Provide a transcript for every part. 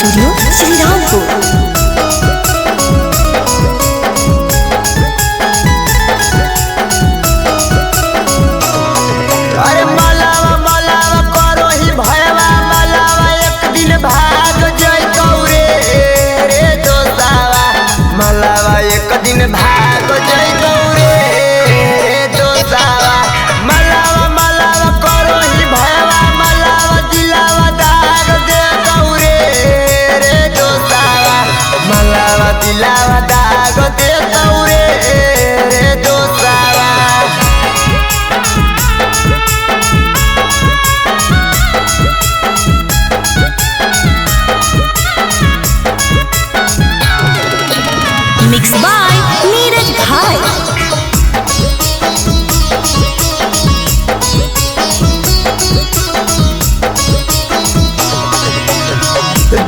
Studio Shrirampur. भाग जइतौ रे दोसावा मलावा मलावा करो ही भयवा मलावा दिलावा दाग देतौ रे दोसावा मलावा दिलावा दाग देतौ रे दोसावा। मिक्स बाय नीरज भाई।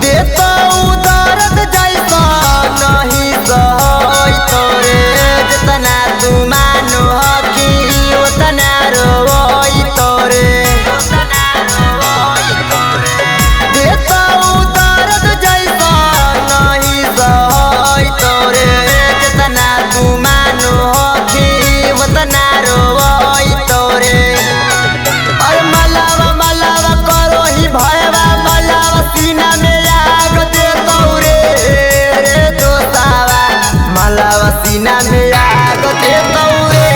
देतौ दर्द जैसा नहीं सहैतौ रे जितना तू मानो हकी उतना रोइतौ रे। देतौ दर्द जैसा नहीं सहैतौ रे जितना तू मानो हकी उतना रोइतौ रे। और मलावा मलावा करो ही भयवा मलावा सीना में आग देतौ रे दोसावा मलावा सीना में आग देतौ रे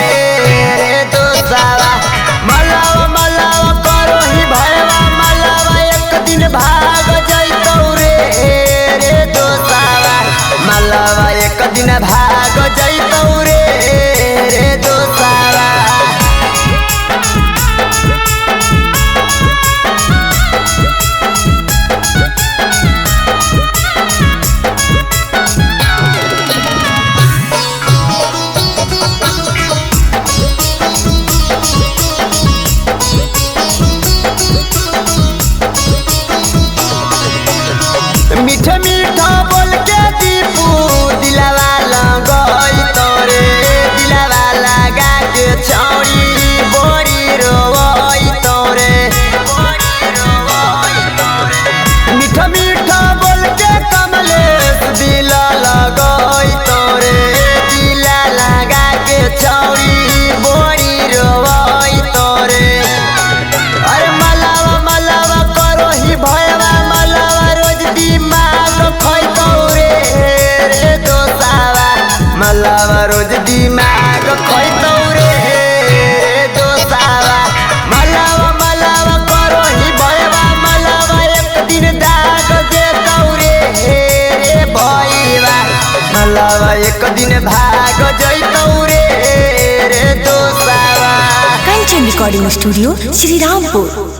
दोसावा मलावा मलावा करो ही भयवा मलावा एक दिन भाग जइतौ रे दोसावा मलावा एक दिन भाग जइतौ रे दोसावा। मीठा मीठा बोल के दीपू दिलावा लगइतौ रे दिलावा लगा के छौरी बड़ी रोइतौ रे। मीठा मीठा बोल के कमलेश दिल लगइतौ रे दिला लगा के छौरी बड़ी रोइतौ रे। अरे मलावा मलावा करो ही भयवा मलावा रोज दिमाग खइतौ रे दोसावा मलावा रोज दिमाग खइतौ रे दोसावा मलावा मलावा करो ही भयवा मलावा एक दिन दाग देतौ रे भइवा मलावा एक दिन भाग जइतौ रे दोसावा। Kanchan recording studio Shrirampur.